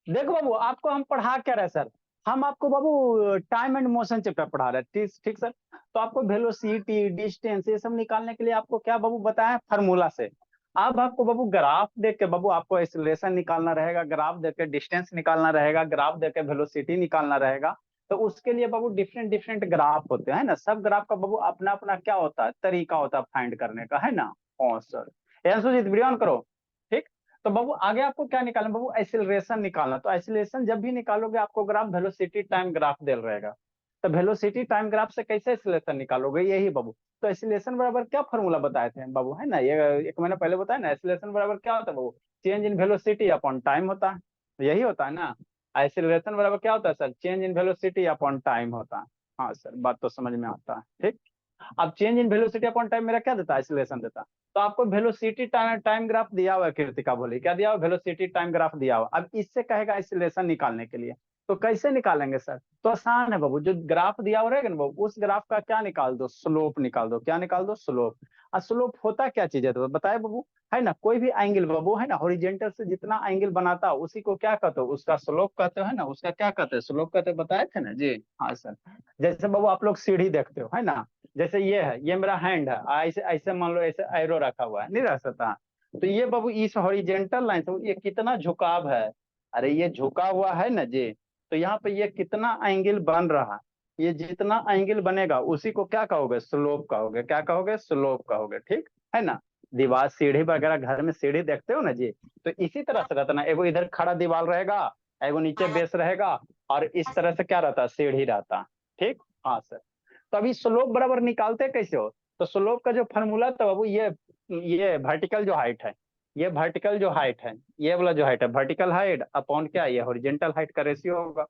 देखो बाबू, आपको हम पढ़ा क्या रहे सर? हम आपको बाबू टाइम एंड मोशन चैप्टर पढ़ा रहे हैं, ठीक ठीक सर। तो आपको वेलोसिटी, डिस्टेंस, ये सब निकालने के लिए आपको क्या बाबू बताया, फार्मूला से। अब आपको बाबू ग्राफ देख के बाबू आपको एक्सेलरेशन निकालना रहेगा, ग्राफ देख के डिस्टेंस निकालना रहेगा, ग्राफ देख के वेलोसिटी निकालना रहेगा। तो उसके लिए बाबू डिफरेंट डिफरेंट ग्राफ होते हैं ना, सब ग्राफ का बाबू अपना अपना क्या होता है, तरीका होता है फाइंड करने का, है ना। हाँ सर। सुजीत, वीडियो ऑन करो। ठीक। तो बाबू आगे आपको क्या निकालना बाबू, एक्सीलरेशन निकालना। तो एक्सीलरेशन जब भी निकालोगे आपको ग्राफ वेलोसिटी टाइम ग्राफ दे रहेगा। तो वेलोसिटी टाइम ग्राफ से कैसे एक्सीलरेशन निकालोगे, यही बाबू। तो एक्सीलरेशन बराबर क्या फॉर्मूला बताए थे बाबू, है ना, ये एक महीना पहले बताया ना। एक्सीलरेशन बराबर क्या होता है बाबू, change in velocity upon time होता है। तो यही होता है ना। एक्सीलरेशन बराबर क्या होता है sir, change in velocity upon time होता है। हाँ सर, बात तो समझ में आता है। ठीक। अब change in velocity upon time मेरा क्या देता है, एक्सीलरेशन देता है। तो आपको वेलोसिटी टाइम टाइम ग्राफ दिया हुआ है, कृतिका बोली क्या दिया हुआ, वेलोसिटी टाइम ग्राफ दिया हुआ। अब इससे कहेगा एक्सीलरेशन निकालने के लिए। तो कैसे निकालेंगे सर? तो आसान है बाबू, जो ग्राफ दिया हुआ रहेगा ना बाबू, उस ग्राफ का क्या निकाल दो, स्लोप निकाल दो। क्या निकाल दो, स्लोप। और स्लोप होता क्या चीज है तो बताए बाबू। है ना, कोई भी एंगल बाबू, है ना, हॉरिजेंटल से जितना एंगल बनाता है उसी को क्या कहते हो, उसका स्लोप कहते हो, है ना, उसका क्या कहते हैं, स्लोप कहते हो, बताए थे ना जी। हाँ सर। जैसे बाबू आप लोग सीढ़ी देखते हो, है ना। जैसे ये है, ये मेरा हैंड है, ऐसे ऐसे मान लो, ऐसे एरो रखा हुआ है, नहीं रह सकता। तो ये बाबू इस हॉरिजेंटल लाइन से ये कितना झुकाव है। अरे ये झुका हुआ है ना जी। तो यहाँ पे ये कितना एंगल बन रहा है, ये जितना एंगल बनेगा उसी को क्या कहोगे, स्लोप कहोगे। क्या कहोगे, स्लोप कहोगे। ठीक है ना। दीवार सीढ़ी वगैरह घर में सीढ़ी देखते हो ना जी। तो इसी तरह से रहता ना, एगो इधर खड़ा दीवार रहेगा, एगो नीचे बेस रहेगा, और इस तरह से क्या रहता है, सीढ़ी रहता। ठीक। हाँ सर। तो अभी स्लोप बराबर निकालते कैसे हो? तो स्लोप का जो फॉर्मूला था बाबू, ये वर्टिकल जो हाइट है, ये वर्टिकल जो हाइट है, ये वाला जो हाइट है, वर्टिकल हाइट अपॉन क्या, ये हॉरिजेंटल हाइट का रेशियो होगा।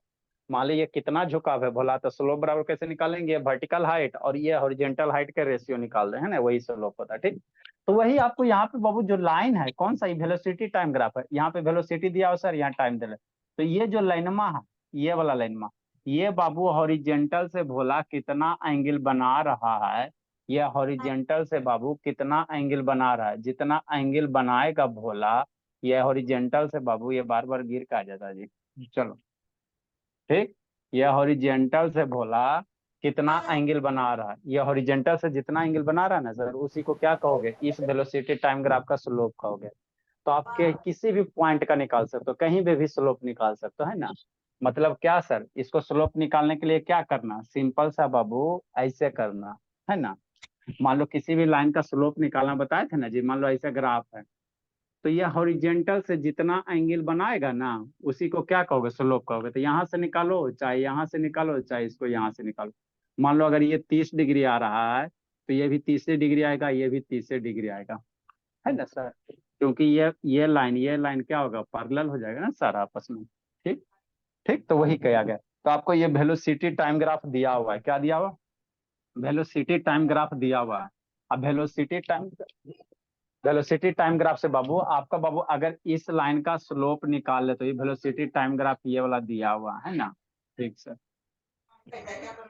मान लीजिए कितना झुकाव है बोला, तो स्लोप बराबर कैसे निकालेंगे, वर्टिकल हाइट और ये हॉरिजेंटल हाइट का रेशियो निकाल रहे हैं ना, वही स्लोप होता है। ठीक। तो वही आपको यहाँ पे बाबू जो लाइन है, कौन सा, वेलोसिटी टाइम ग्राफ है, यहाँ पे वेलोसिटी दिया हो सर, यहाँ टाइम दे रहे। तो ये जो लाइनमा है, ये वाला लाइनमा, ये बाबू हॉरिजेंटल से भोला कितना एंगल बना रहा है। ये हॉरिजेंटल से बाबू कितना एंगल बना रहा है, जितना एंगल बनाएगा भोला, ये हॉरिजेंटल से बाबू ये बार बार गिर के आ जाता है जी। चलो। ठीक। ये हॉरिजेंटल से भोला कितना एंगल बना रहा है, ये हॉरिजेंटल से जितना एंगल बना रहा है ना सर, उसी को क्या कहोगे, इस वेलोसिटी टाइम ग्राफ का स्लोप कहोगे। तो आपके किसी भी पॉइंट का निकाल सकते हो, कहीं पे भी स्लोप निकाल सकते हो, है ना। मतलब क्या सर, इसको स्लोप निकालने के लिए क्या करना, सिंपल सा बाबू, ऐसे करना, है ना। मान लो किसी भी लाइन का स्लोप निकालना बताए थे ना जी, मान लो ऐसा ग्राफ है। तो ये हॉरिजेंटल से जितना एंगल बनाएगा ना, उसी को क्या कहोगे, स्लोप कहोगे। तो यहाँ से निकालो, चाहे यहाँ से निकालो, चाहे इसको यहाँ से निकालो। मान लो अगर ये 30 डिग्री आ रहा है, तो ये भी 30 डिग्री आएगा, ये भी 30 डिग्री आएगा, है ना सर। क्योंकि ये लाइन क्या होगा, पैरेलल हो जाएगा ना सर आपस में। ठीक। ठीक। तो वही किया गया। तो आपको ये वेलोसिटी टाइम ग्राफ दिया हुआ है, क्या दिया हुआ, वेलोसिटी टाइम ग्राफ दिया हुआ है। अब वेलोसिटी टाइम ग्राफ से बाबू आपका बाबू अगर इस लाइन का स्लोप निकाल ले, तो ये वेलोसिटी टाइम ग्राफ ये वाला दिया हुआ है ना। ठीक सर।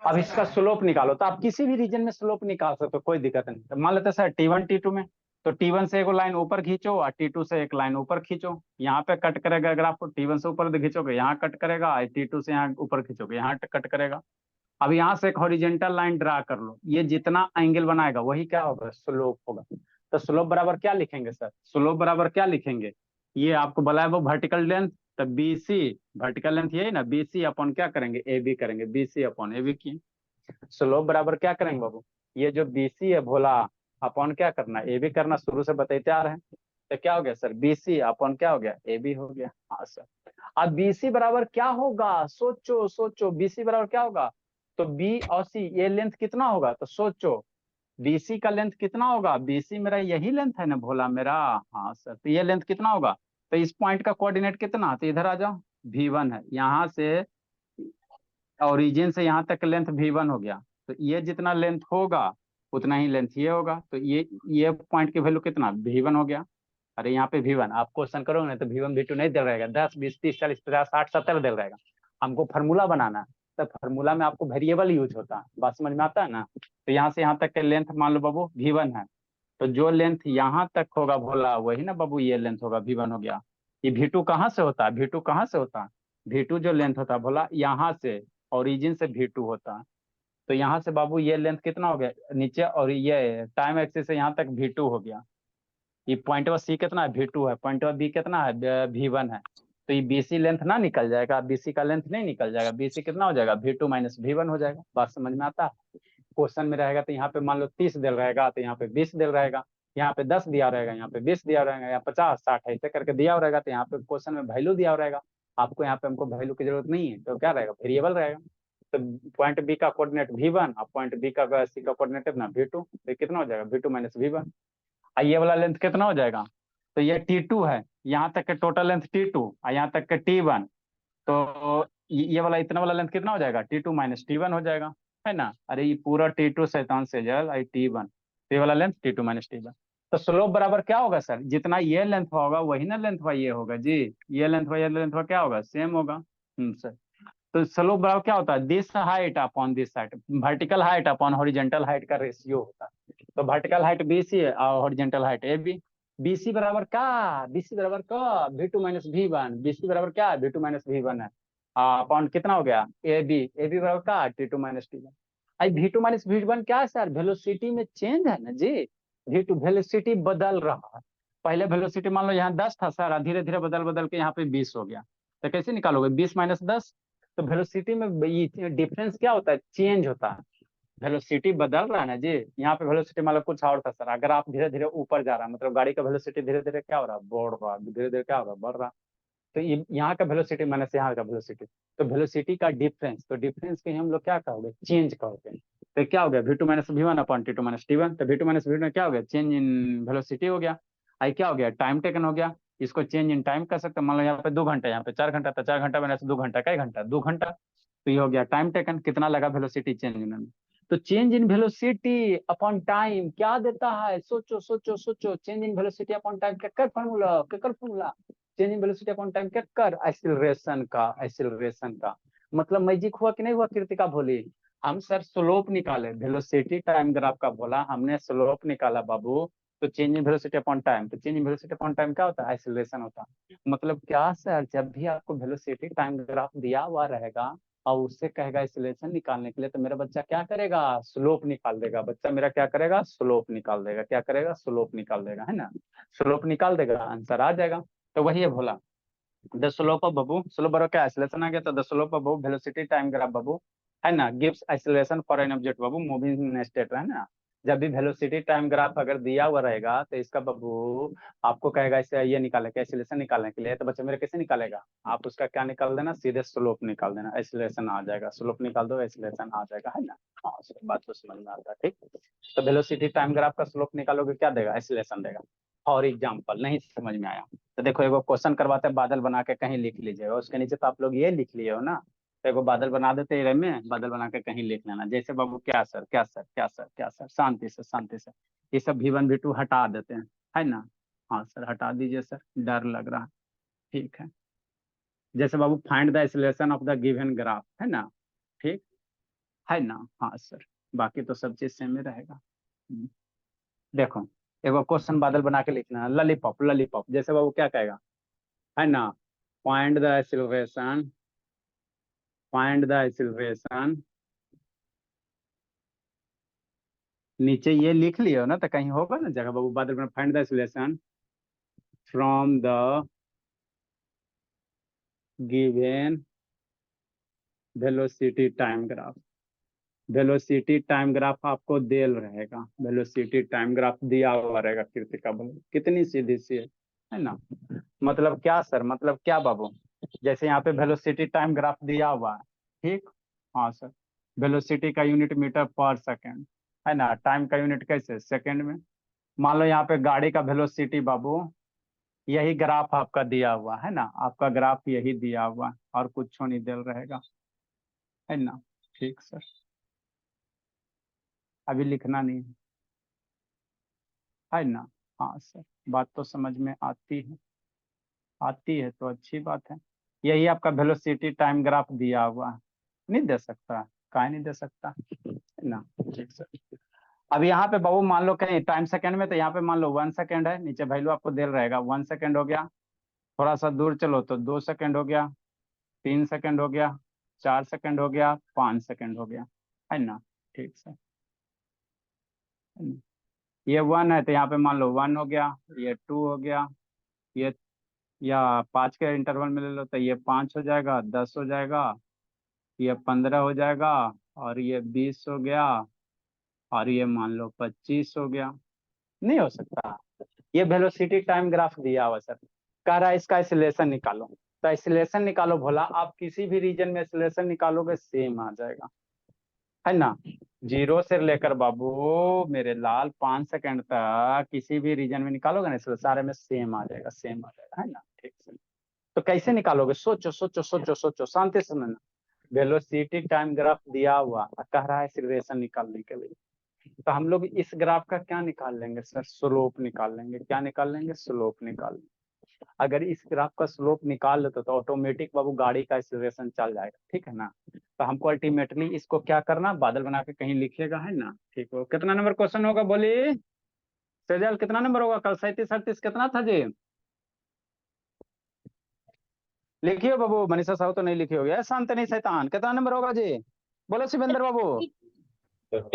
अब इसका स्लोप निकालो, तो आप किसी भी रीजन में स्लोप निकाल सकते हो, कोई दिक्कत नहीं। तो मान लेते हैं सर T1 T2 में। तो T1 से एक लाइन ऊपर खींचो और T2 से एक लाइन ऊपर खींचो, यहाँ पे कट करेगा। अगर आप T1 से ऊपर खींचोगे यहाँ कट करेगा, T2 से यहाँ ऊपर खींचोगे यहाँ कट करेगा। अब यहाँ से एक हॉरिजेंटल लाइन ड्रा कर लो, ये जितना एंगल बनाएगा वही क्या होगा, स्लोप होगा। तो स्लोप बराबर क्या लिखेंगे सर, स्लोप बराबर क्या लिखेंगे, ये आपको बोला है वो वर्टिकल लेंथ। तो BC, वर्टिकल लेंथ यही ना, BC अपॉन क्या करेंगे, AB करेंगे, BC अपॉन AB की। स्लोप बराबर क्या करेंगे बाबू, ये जो BC है भोला, अपॉन क्या करना, AB करना, शुरू से बताते आ रहे हैं। तो क्या हो गया सर, BC अपॉन क्या हो गया, AB हो गया। हाँ सर। अब BC बराबर क्या होगा, सोचो सोचो, BC बराबर क्या होगा। तो B और C ये लेंथ कितना होगा, तो सोचो BC का लेंथ कितना होगा, BC मेरा यही लेंथ है ना भोला मेरा। हाँ सर। तो ये लेंथ कितना होगा, तो इस पॉइंट का कोऑर्डिनेट कितना, तो इधर आ जाओ, V1 है, यहाँ से ओरिजिन से यहाँ तक लेंथ V1 हो गया। तो ये जितना लेंथ होगा उतना ही लेंथ ये होगा। तो ये पॉइंट की वैल्यू कितना, V1 हो गया। अरे यहाँ पे V1 आप क्वेश्चन करोगे ना, तो V1 V2 नहीं दे रहेगा, 10 20 30 40 50 60 70 दे रहेगा। हमको फार्मूला बनाना है। तो फार्मूला में आपको वेरिएबल यूज होता है, बात समझ में आता है ना। तो यहाँ से यहाँ तक के लेंथ मान लो बाबू V1 है। तो जो लेंथ यहाँ तक होगा भोला, वही ना बाबू ये लेंथ होगा, V1 हो गया। ये V2 कहाँ से होता है, V2 कहाँ से होता है, V2 जो लेंथ होता है बोला यहाँ से ओरिजिन से V2 होता है। तो यहाँ से बाबू ये लेंथ कितना हो गया नीचे, और ये टाइम एक्सिस से यहाँ तक V2 हो गया। ये पॉइंट सी कितना है V2 है, पॉइंट बी कितना है V1 है। तो ये BC लेंथ ना निकल जाएगा, BC का लेंथ नहीं निकल जाएगा, BC कितना हो जाएगा V2 माइनस V1 हो जाएगा। बात समझ में आता है? क्वेश्चन में रहेगा तो यहाँ पे मान लो 30 दिल रहेगा तो यहाँ पे 20 दिल रहेगा, यहाँ पे 10 दिया रहेगा, यहाँ पे 20 दिया रहेगा, यहाँ 50 60 ऐसे करके दिया रहेगा। तो यहाँ पे क्वेश्चन में वैल्यू दिया रहेगा आपको, यहाँ पे हमको वैल्यू की जरूरत नहीं है, तो क्या रहेगा वेरिएबल रहेगा। तो पॉइंट बी का कोऑर्डिनेट V1 और पॉइंट बी का सी का कोऑर्डिनेट कितना V2, तो कितना हो जाएगा V2 माइनस V1। ये वाला लेंथ कितना हो जाएगा, तो ये T2 है, यहाँ तक के टोटल लेंथ T2 और यहाँ तक के T1। तो ये वाला इतना वाला लेंथ कितना हो जाएगा T2 माइनस T1 हो जाएगा, है ना। अरे ये पूरा T2 शैतान से जल आई T1, तो ये वाला लेंथ T2 माइनस T1। तो स्लोप बराबर क्या होगा सर, जितना ये लेंथ होगा वही ना लेंथ वाई ये होगा जी। ये लेंथ वाई ये लेंथ वाई क्या होगा, सेम होगा। सर तो स्लोप बराबर क्या होता है, this height upon this height, vertical height upon horizontal height का रेशियो होता है। तो वर्टिकल हाइट BC है और हॉरिजेंटल हाइट AB। BC बराबर क्या, BC बराबर का V2 माइनस V1, BC बराबर क्या V2 माइनस V1 है। अपॉन कितना हो गया AB बराबर क्या T2 माइनस T1। आई V2 माइनस V1 क्या है सर, वेलोसिटी में चेंज है ना जी। V2 वेलोसिटी बदल रहा है, पहले वेलोसिटी मान लो यहाँ 10 था सर, धीरे धीरे बदल बदल के यहाँ पे 20 हो गया। तो कैसे निकालोगे 20 माइनस 10। तो वेलोसिटी में डिफरेंस क्या होता है, चेंज होता है। वेलोसिटी बदल रहा है ना जी, यहाँ पे वेलोसिटी मतलब कुछ और था सर, अगर आप धीरे धीरे ऊपर जा रहा है मतलब गाड़ी का वेलोसिटी धीरे धीरे क्या हो रहा है, बढ़ रहा है, धीरे धीरे क्या हो रहा है, बढ़ रहा है। तो ये यहाँ का वेलोसिटी माइनस यहाँ का वेलोसिटी, तो वेलोसिटी का डिफरेंस, तो डिफरेंस के हम लोग क्या कहोगे, चेंज कहोगे। तो क्या हो गया V2 minus V1 upon T2 minus T1। तो V2 माइनस V1 क्या हो गया, चेंज इन वेलोसिटी हो गया। आई क्या हो गया, टाइम टेकन हो गया। इसको चेंज इन टाइम कर सकते हैं, मान लो यहाँ पे 2 घंटा, यहाँ पे 4 घंटा, तो 4 घंटा माइनस 2 घंटा, कई घंटा, 2 घंटा। तो ये हो गया टाइम टेकन, कितना लगा वेलोसिटी चेंज इन। तो change in velocity upon time क्या देता है, सोचो सोचो सोचो, change in velocity upon time क्या फॉर्मूला, क्या formula, change in velocity upon time क्या कर, एक्सीलरेशन का, एक्सीलरेशन का। मतलब मैजिक हुआ कि नहीं हुआ कृतिका भोली। हम सर स्लोप निकाले, वेलोसिटी टाइम ग्राफ का बोला हमने, स्लोप निकाला बाबू। तो change in velocity upon time, तो change in velocity upon time क्या होता है, एक्सीलरेशन होता है। मतलब क्या सर, जब भी आपको वेलोसिटी टाइम ग्राफ दिया हुआ रहेगा और उससे कहेगा एक्सीलरेशन निकालने के लिए, तो मेरा बच्चा क्या करेगा, स्लोप निकाल देगा। बच्चा मेरा क्या करेगा, स्लोप निकाल देगा, क्या करेगा, स्लोप निकाल देगा, है ना। स्लोप निकाल देगा, आंसर आ जाएगा। तो वही है भोला, द स्लोप ऑफ बबू, स्लोप बराबर क्या, एक्सीलरेशन आ गया। तो द स्लोप ऑफ बबू वेलोसिटी टाइम ग्राफ बबू, है ना, gives acceleration for an object बबू मूविंग इन स्टेट, है ना। जब भी वेलोसिटी टाइम ग्राफ अगर दिया हुआ रहेगा तो इसका बबू आपको कहेगा इसे ये निकालने के, एक्सीलरेशन निकालने के लिए। तो बच्चा मेरा कैसे निकालेगा, आप उसका क्या निकाल देना, सीधे स्लोप निकाल देना, एक्सीलरेशन आ जाएगा, स्लोप निकाल दो एक्सीलरेशन आ जाएगा, है ना। हाँ बात तो समझ में आता है, ठीक। तो वेलोसिटी टाइम ग्राफ का स्लोप निकालोगे क्या देगा, एक्सीलरेशन देगा। फॉर एग्जाम्पल नहीं समझ में आया तो देखो, एगो क्वेश्चन करवाते हैं, बादल बना के कहीं लिख लीजिएगा, उसके नीचे तो आप लोग ये लिख लिए हो ना। तो एगो बादल बना देते हैं में, बादल बना के कहीं लिख लेना, जैसे बाबू क्या सर, क्या सर, क्या सर, क्या सर, शांति से शांति से। ये सब V1 V2 हटा देते हैं, है ना। हाँ सर हटा दीजिए सर, डर लग रहा है, ठीक है। जैसे बाबू find the acceleration of the given graph, है ना, ठीक है ना। हाँ सर, बाकी तो सब चीज सेम ही रहेगा। देखो एगो क्वेश्चन बादल बना के लिखना है, ललीपॉप, ललीपॉप, जैसे बाबू क्या कहेगा, है ना, find the acceleration, find the acceleration, नीचे ये लिख लियो ना, तो कहीं होगा ना जगह बाबू, बादल बना find the acceleration from the given velocity time graph. Velocity time graph आपको देल रहेगा, वेलोसिटी टाइम ग्राफ दिया हुआ रहेगा, कृतिका बोलो कितनी सीधी सी है ना। मतलब क्या सर, मतलब क्या बाबू, जैसे यहाँ पे वेलोसिटी टाइम ग्राफ दिया हुआ है, ठीक। हाँ सर, वेलोसिटी का यूनिट मीटर पर सेकेंड, है ना, टाइम का यूनिट कैसे, सेकेंड में। मान लो यहाँ पे गाड़ी का वेलोसिटी बाबू, यही ग्राफ आपका दिया हुआ है ना, आपका ग्राफ यही दिया हुआ है और कुछ नहीं दिल रहेगा, है ना। ठीक सर, अभी लिखना नहीं है ना। हाँ सर, बात तो समझ में आती है, आती है तो अच्छी बात है। यही आपका वेलोसिटी टाइम ग्राफ दिया हुआ है, नहीं दे सकता, काहे नहीं दे सकता, है ना। ठीक सर, अब यहाँ पे बाबू मान लो कहीं टाइम सेकंड में, तो यहाँ पे मान लो 1 सेकंड है, नीचे वैल्यू आपको दे रहेगा, 1 सेकंड हो गया। थोड़ा सा दूर चलो तो 2 सेकंड हो गया, 3 सेकंड हो गया, 4 सेकंड हो गया, 5 सेकंड हो गया, है ना। ठीक सर, है ना? ये 1 है तो यहाँ पे मान लो 1 हो गया, ये 2 हो गया, ये या 5 के इंटरवल में ले लो तो ये 5 हो जाएगा, 10 हो जाएगा, ये 15 हो जाएगा, और ये 20 हो गया, और ये मान लो 25 हो गया। नहीं हो सकता। ये वेलोसिटी टाइम ग्राफ दिया हुआ सर, कह रहा है इसका एक्सीलरेशन निकालो। तो एक्सीलरेशन निकालो भोला, आप किसी भी रीजन में एक्सीलरेशन निकालोगे सेम आ जाएगा, है ना। 0 से लेकर बाबू मेरे लाल 5 सेकंड तक किसी भी रीजन में निकालोगे ना, इसलिए सारे में सेम आ जाएगा, सेम आ जाएगा, है ना। ठीक से तो कैसे निकालोगे, सोचो सोचो सोचो सोचो, शांति से सुनना। वेलोसिटी टाइम ग्राफ दिया हुआ कह रहा है एक्सीलरेशन निकालने के लिए, तो हम लोग इस ग्राफ का क्या निकाल लेंगे सर, स्लोप निकाल लेंगे। क्या निकाल लेंगे, स्लोप निकाल लेंगे। अगर इस ग्राफ का स्लोप निकाल लेते तो ऑटोमेटिक बाबू गाड़ी का एक्सीलरेशन चल जाएगा, ठीक है ना। तो हमको अल्टीमेटली इसको क्या करना, बादल बना के कहीं लिखिएगा, है ना। ठीक हो, कितना नंबर क्वेश्चन होगा बोलिए सेजल, कितना नंबर होगा कल, 37 38 कितना था जी। लिखिए बाबू, मनीषा साहू तो नहीं लिखी होगी, शांत नहीं शैतान, कितना नंबर होगा जी, बोलो शिवेंद्र बाबू। सर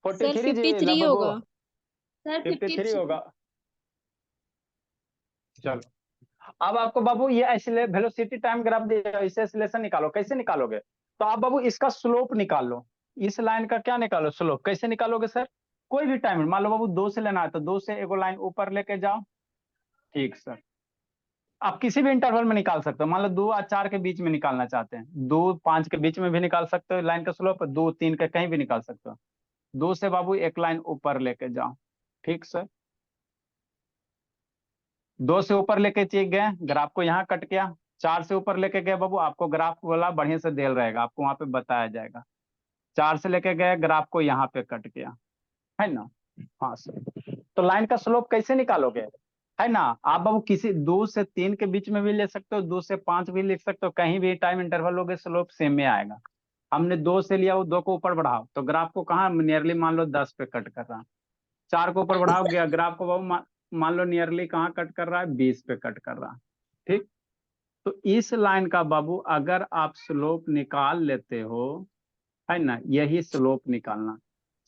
43 जी, 53 बाबू होगा। सर 53 53। होगा। चलो, अब आपको बाबू ये वेलोसिटी टाइम ग्राफ दिया है, इसे एक्सीलरेशन निकालो, कैसे निकालोगे। तो आप बाबू इसका स्लोप निकाल लो, इस लाइन का क्या निकालो, स्लोप। कैसे निकालोगे सर, कोई भी टाइम मान लो बाबू 2 से लेना है तो 2 से एगो लाइन ऊपर लेके जाओ। ठीक सर, आप किसी भी इंटरवल में निकाल सकते हो, मान लो 2 और 4 के बीच में निकालना चाहते हैं, 2 5 के बीच में भी निकाल सकते हो लाइन का स्लोप, 2 3 के कहीं भी निकाल सकते हो। 2 से बाबू एक लाइन ऊपर लेके जाओ। ठीक सर, 2 से ऊपर लेके चले गए, ग्राफ को यहाँ कट गया। 4 से ऊपर लेके गए बाबू, आपको ग्राफ वाला बढ़िया से देल रहेगा, आपको वहां पे बताया जाएगा। 4 से लेके गए, ग्राफ को यहाँ पे कट गया, है ना। हाँ सर, तो लाइन का स्लोप कैसे निकालोगे, है ना। आप बाबू किसी 2 से 3 के बीच में भी ले सकते हो, 2 से 5 भी लिख सकते हो, कहीं भी टाइम इंटरवल लोगे स्लोप सेम में आएगा। हमने 2 से लिया, वो 2 को ऊपर बढ़ाओ तो ग्राफ को कहाँ नियरली मान लो 10 पे कट कर रहा। 4 को ऊपर बढ़ाओ गया ग्राफ को बाबू मान लो नियरली कहाँ कट कर रहा है, 20 पे कट कर रहा। ठीक, तो इस लाइन का बाबू अगर आप स्लोप निकाल लेते हो, है ना, यही स्लोप निकालना।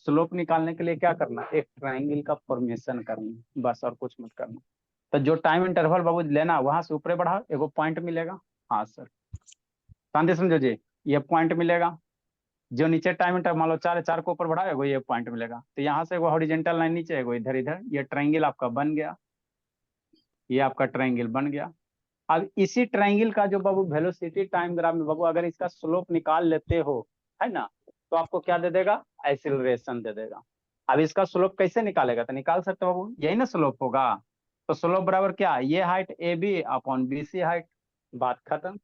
स्लोप निकालने के लिए क्या करना, एक ट्राइंगल का फॉर्मेशन करना, बस और कुछ मत करना। तो जो टाइम इंटरवल बाबू लेना वहां से ऊपर बढ़ाओ, एगो पॉइंट मिलेगा। हाँ सर, शांति समझो जी, ये पॉइंट मिलेगा। जो नीचे टाइम इंटरवल मान लो 4 4 को ऊपर बढ़ाओ, एगो ये पॉइंट मिलेगा। तो यहाँ से एगो हॉरिजेंटल लाइन नीचे, एगो इधर इधर, ये ट्राइंगल आपका बन गया, ये आपका ट्राइंगल बन गया। अब इसी ट्राइंगल का जो बाबू वेलोसिटी टाइम ग्राफ में बाबू अगर इसका स्लोप निकाल लेते हो, है ना, तो आपको क्या दे देगा, एक्सीलरेशन दे देगा। अब इसका स्लोप कैसे निकालेगा, तो निकाल सकते हो बाबू, यही ना स्लोप होगा। तो स्लोप बराबर क्या, ये height A B upon B C height, बात खत्म।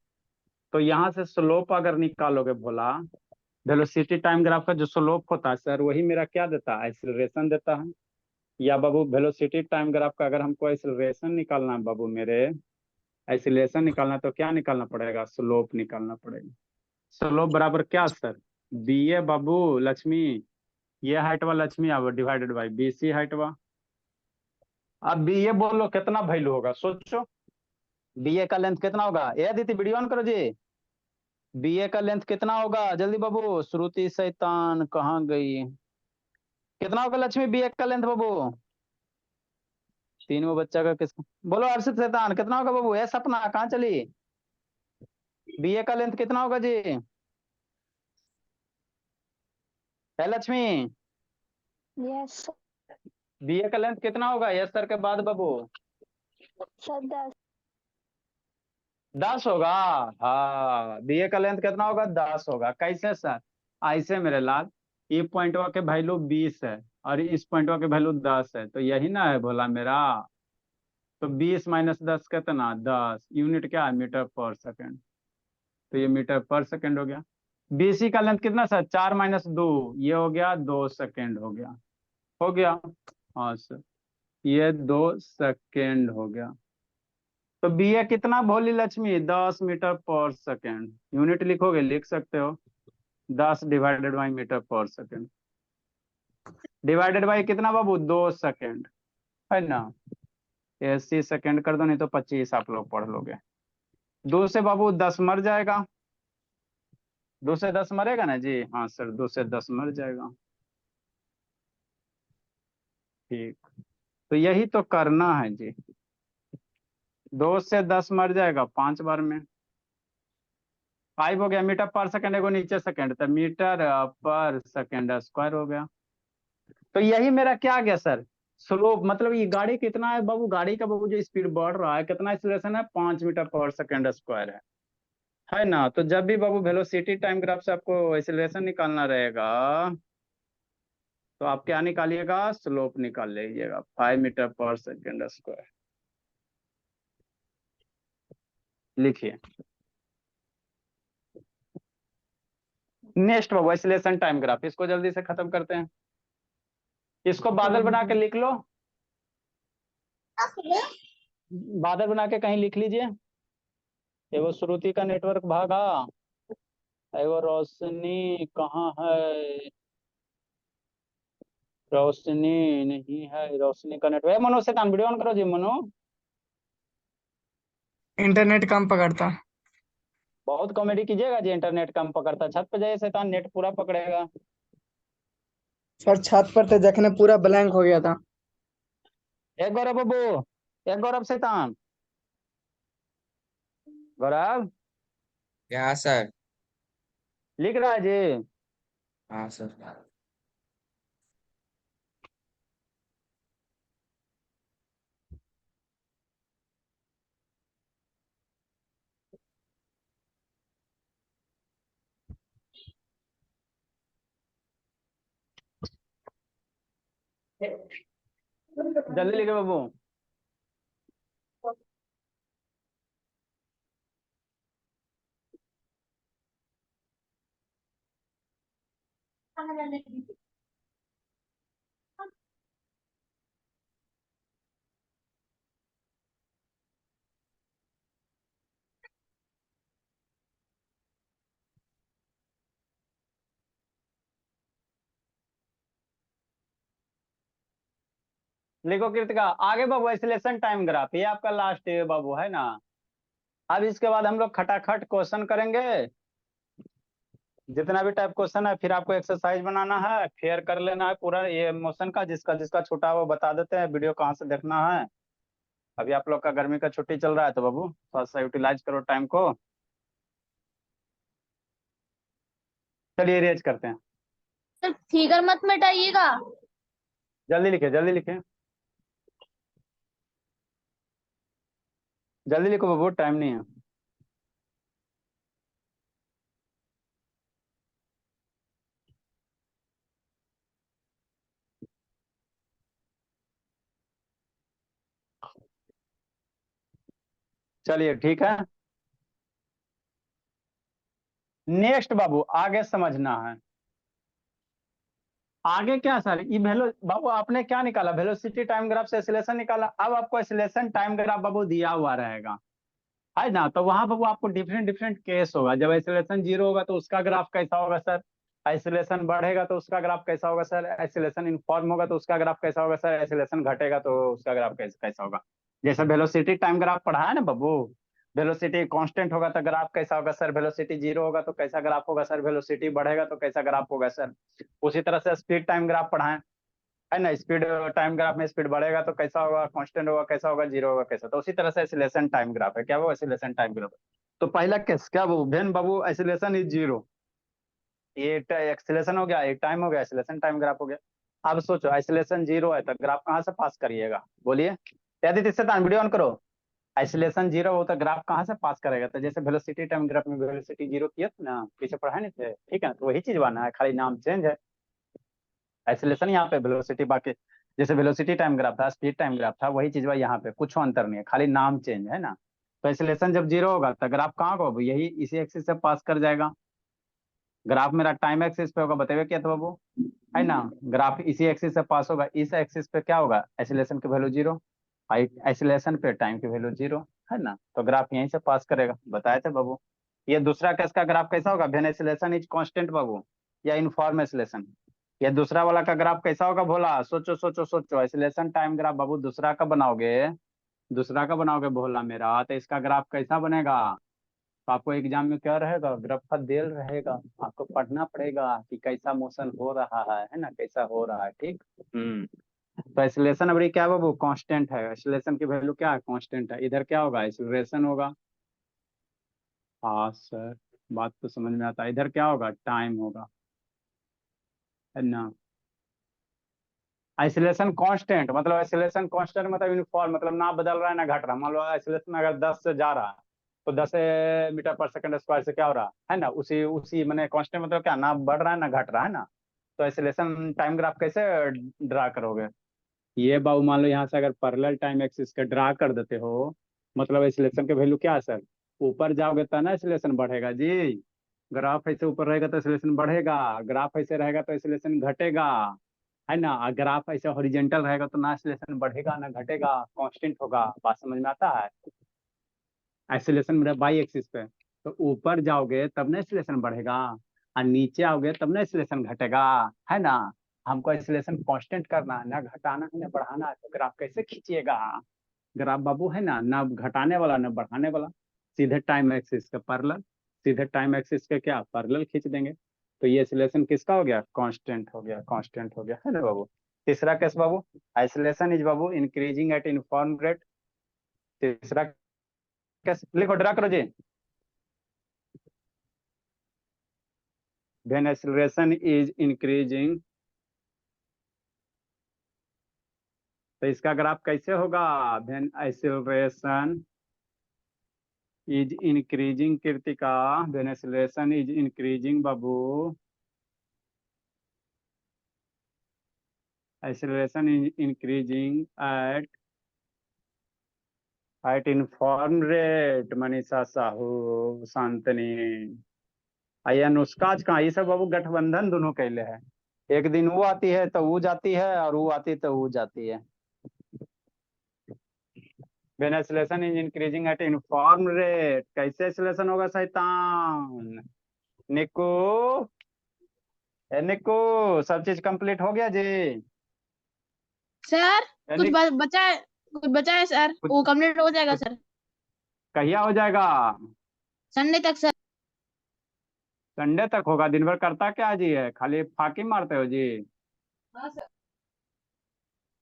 तो यहाँ से स्लोप अगर निकालोगे भोला, वेलोसिटी टाइम ग्राफ का जो स्लोप होता है सर, वही मेरा क्या देता है, एक्सीलरेशन देता है। या बाबू वेलोसिटी टाइम ग्राफ का अगर हमको एक्सीलरेशन निकालना है बाबू मेरे, आइसोलेशन निकालना तो क्या निकालना पड़ेगा, स्लोप निकालना पड़ेगा। स्लोप बराबर क्या सर, बी ए बाबू लक्ष्मी, ये हाइट वा लक्ष्मी अब divided by B C height वा। अब बी ए बोलो कितना वैल्यू होगा, सोचो। बी ए का लेंथ कितना होगा, ए दीदी वीडियो ऑन करो जी। बी ए का लेंथ कितना होगा जल्दी बाबू, श्रुति शैतान कहाँ गई। कितना होगा लक्ष्मी बी ए का लेंथ बाबू, तीनों बच्चा का किस, बोलो अर्षित शैतान कितना होगा बाबू, ए सपना कहाँ चली। बी ए का लेंथ कितना होगा जी, है लक्ष्मी। यस बी ए का लेंथ कितना होगा, यस सर के बाद बाबू, सर 10। 10 होगा। हाँ, बी ए का लेंथ कितना होगा, 10 होगा। कैसे सर, ऐसे मेरे लाल, ये पॉइंटवा के वैल्यू 20 है और इस पॉइंटवा के वैल्यू 10 है, तो यही ना है भोला मेरा। तो 20 माइनस 10 कितना, 10 यूनिट क्या है, मीटर पर सेकंड। तो ये मीटर पर सेकंड हो गया। बीसी का लेंथ कितना सर, 4 माइनस 2, ये हो गया 2 सेकंड हो गया, हो गया। हाँ सर, ये 2 सेकंड हो गया। तो बी ए कितना भोली लक्ष्मी, 10 मीटर पर सेकंड। यूनिट लिखोगे, लिख सकते हो, 10 डिवाइडेड बाई मीटर पर सेकंड, डिवाइडेड बाई कितना बाबू, 2 सेकंड, है ना। 80 सेकंड कर दो, नहीं तो 25 आप लोग पढ़ लोगे। 2 से बाबू 10 मर जाएगा। 2 से 10 मरेगा ना जी, हाँ सर 2 से 10 मर जाएगा। ठीक, तो यही तो करना है जी। 2 से 10 मर जाएगा 5 बार में। 5 हो गया, मीटर पर सेकंड है, को नीचे सेकंड, तो मीटर पर सेकंड स्क्वायर हो गया। तो यही मेरा क्या आ गया सर, स्लोप। मतलब ये गाड़ी कितना है बाबू, गाड़ी का बाबू जो स्पीड बढ़ रहा है, कितना एक्सीलरेशन है, 5 मीटर पर सेकंड स्क्वायर है ना। तो जब भी बाबू वेलोसिटी टाइम ग्राफ से आपको एक्सीलरेशन निकालना रहेगा, तो आप क्या निकालिएगा, स्लोप निकाल लीजिएगा, 5 मीटर पर सेकंड स्क्वायर। लिखिए। नेक्स्ट बाबू एक्सीलरेशन टाइम ग्राफ, इसको जल्दी से खत्म करते हैं। इसको बादल बना के लिख लो, बादल बना के कहीं लिख लीजिए। एगो श्रुति का नेटवर्क भागा, एगो रोशनी कहाँ है, रोशनी नहीं है, रोशनी का नेटवर्क। मनो से वीडियो ऑन करो जी मनो। इंटरनेट कम पकड़ता। बहुत कॉमेडी कीजिएगा जी, इंटरनेट कम पकड़ता, छत पे जाइए शैतान, नेट पूरा पकड़ेगा। सर छत पर थे, जखने पूरा ब्लैंक हो गया था। एक गौरव बाबू, एक गौरव शैतान, गौरव क्या सर? लिख रहा है जी। हाँ सर। जल्दी लिखे बाबू। लिखो कृतिका आगे बाबू, एक्सीलरेशन टाइम ग्राफ, ये आपका लास्ट बाबू है ना। अब इसके बाद हम लोग खटाखट क्वेश्चन करेंगे, जितना भी टाइप क्वेश्चन है, फिर आपको एक्सरसाइज बनाना है, फेयर कर लेना है पूरा ये मोशन का, जिसका जिसका छूटा है वो बता देते हैं, वीडियो कहाँ से देखना है। अभी आप लोग का गर्मी का छुट्टी चल रहा है, तो बाबू थोड़ा सा यूटिलाइज करो टाइम को। चलिए रेज करते हैं। सर फिगर मत मिटाइएगा। जल्दी लिखे, जल्दी लिखे, जल्दी लिखो बाबू, टाइम नहीं है। चलिए ठीक है। नेक्स्ट बाबू आगे समझना है। आगे क्या सर, ये बाबू आपने क्या निकाला, वेलोसिटी टाइम ग्राफ से एक्सीलरेशन निकाला। अब आपको एक्सीलरेशन टाइम ग्राफ बाबू दिया हुआ रहेगा, है ना। तो वहां बाबू आपको डिफरेंट डिफरेंट केस होगा। जब एक्सीलरेशन 0 होगा तो उसका ग्राफ कैसा होगा सर, एक्सीलरेशन बढ़ेगा तो उसका ग्राफ कैसा होगा सर, एक्सीलरेशन इनफॉर्म होगा तो उसका ग्राफ कैसा होगा सर, एक्सीलरेशन घटेगा तो उसका ग्राफ कैसा कैसा होगा। जैसे वेलोसिटी टाइम ग्राफ पढ़ा है ना बाबू, वेलोसिटी कांस्टेंट होगा तो ग्राफ कैसा होगा सर, वेलोसिटी 0 होगा तो कैसा ग्राफ होगा सर, वेलोसिटी बढ़ेगा तो कैसा ग्राफ होगा सर। उसी तरह से स्पीड टाइम ग्राफ पढ़ा है ना, स्पीड टाइम ग्राफ में स्पीड बढ़ेगा तो कैसा होगा, कांस्टेंट होगा कैसा होगा, 0 होगा कैसा। तो उसी तरह से एक्सीलरेशन टाइम ग्राफ है, क्या वो एक्सीलरेशन टाइम ग्राफ। तो पहला केस क्या वो वेन बाबू एक्सीलरेशन इज 0, ये एक्सीलरेशन हो गया, एक टाइम हो गया, एक्सीलरेशन टाइम ग्राफ हो गया। अब सोचो एक्सीलरेशन 0 है तो ग्राफ कहाँ से पास करिएगा, बोलिए। यदि इससे वीडियो ऑन करो। एक्सीलरेशन 0 हो तो ग्राफ कहाँ से पास करेगा, तो जैसे वेलोसिटी टाइम ग्राफ में वेलोसिटी 0 किया था ना, पीछे पढ़ा नहीं थे, ठीक है, तो वही चीज बना है, खाली नाम चेंज है। एक्सीलरेशन यहाँ पे, वेलोसिटी बाकी जैसे वेलोसिटी टाइम ग्राफ था, स्पीड टाइम ग्राफ था, वही चीज भाई यहाँ पे, कुछ अंतर नहीं है, खाली नाम चेंज है ना। तो एक्सीलरेशन जब 0 होगा तो ग्राफ कहाँ को, यही इसी एक्सिस से पास कर जाएगा। ग्राफ मेरा टाइम एक्सिस पे होगा, बताइए क्या था बाबू, है ना। ग्राफ इसी एक्सिस से पास होगा, इस एक्सिस पे क्या होगा, एक्सीलरेशन की वैल्यू 0, एक्सीलरेशन पे टाइम की वैल्यू 0, है ना। तो ग्राफ यहीं से पास करेगा, बताए थे बाबू। ये दूसरा केस का ग्राफ कैसा होगा, व्हेन एक्सीलरेशन इज कांस्टेंट बाबू, या इनफॉर्म एक्सीलरेशन। ये दूसरा वाला का ग्राफ कैसा होगा भोला, सोचो सोचो सोचो, एक्सीलरेशन टाइम ग्राफ बाबू दूसरा का बनाओगे, दूसरा का बनाओगे भोला मेरा, तो इसका ग्राफ कैसा बनेगा, तो आपको एग्जाम में क्या रहेगा, ग्राफ देल रहेगा, आपको पढ़ना पड़ेगा कि कैसा मोशन हो रहा है ना, कैसा हो रहा है, ठीक। तो एक्सीलरेशन अभी क्या है बाबू, कांस्टेंट है, एक्सीलरेशन की वैल्यू क्या है, कांस्टेंट है। इधर क्या होगा, एक्सीलरेशन होगा। हाँ सर, बात तो समझ में आता है। इधर क्या होगा, टाइम होगा, है ना। आइसोलेशन कांस्टेंट मतलब, आइसोलेशन कांस्टेंट मतलब यूनिफॉर्म, मतलब ना बदल रहा है ना घट रहा। मान लो आइसोलेशन अगर 10 से जा रहा है तो 10 मीटर पर सेकंड स्क्वायर से क्या हो रहा है ना, उसी उसी मैंने कांस्टेंट मतलब क्या, ना बढ़ रहा है ना घट रहा है ना। तो आइसोलेशन टाइम ग्राफ कैसे ड्रा करोगे, ये बाबू मान लो यहाँ से अगर पैरेलल टाइम एक्सिस का ड्रा कर देते हो, मतलब आइसोलेशन के वैल्यू क्या है सर, ऊपर जाओगे तो ना आइसोलेशन बढ़ेगा जी। ग्राफ ऐसे ऊपर रहेगा तो आइसोलेशन बढ़ेगा, ग्राफ ऐसे रहेगा तो आइसोलेशन घटेगा, है ना। अगर आप ऐसे हॉरिजेंटल रहेगा तो ना आइसोलेशन बढ़ेगा ना घटेगा, कांस्टेंट होगा। बात समझ में आता है। आइसोलेशन मेरा बाई एक्सिस पे, तो ऊपर जाओगे तब ना आइसोलेशन बढ़ेगा, और नीचे आओगे तब ना आइसोलेशन घटेगा, है ना। हमको आइसोलेशन कांस्टेंट करना है, ना घटाना है ना बढ़ाना है। तो ग्राफ कैसे खींचिएगा, ग्राफ बाबू है ना घटाने वाला ना बढ़ाने वाला, सीधे टाइम एक्सिस के पैरेलल, सीधे टाइम एक्सिस के क्या पैरेलल खींच देंगे। तो ये आइसोलेशन किसका हो गया, कांस्टेंट हो गया, कांस्टेंट हो गया, है ना बाबू। तीसरा केस बाबू, आइसोलेशन इज बाबू इंक्रीजिंग एट यूनिफॉर्म रेट। तीसरा केस लिखो, ड्रा करो जी। व्हेन एक्सेलरेशन इज इंक्रीजिंग, तो इसका ग्राफ कैसे होगा, when acceleration is increasing Kritika, when acceleration is increasing बाबू, acceleration is increasing at uniform rate। Manisha Sahu, Shantani, आया अनुष्का कहाँ, ये सब बाबू गठबंधन दोनों कैले है। एक दिन वो आती है तो वो जाती है, और वो आती है तो वो जाती है। When acceleration is increasing at uniform rate, कैसे एक्सेलरेशन होगा शैतान, निको, निको, सब चीज कंप्लीट हो गया जी। सर कुछ निक, बचा है, कुछ बचा है सर, कुछ, वो कंप्लीट हो जाएगा कुछ सर कहिया हो जाएगा, संडे तक सर। संडे तक होगा। दिन भर करता क्या जी है, खाली फाकी मारते हो जी। हाँ सर।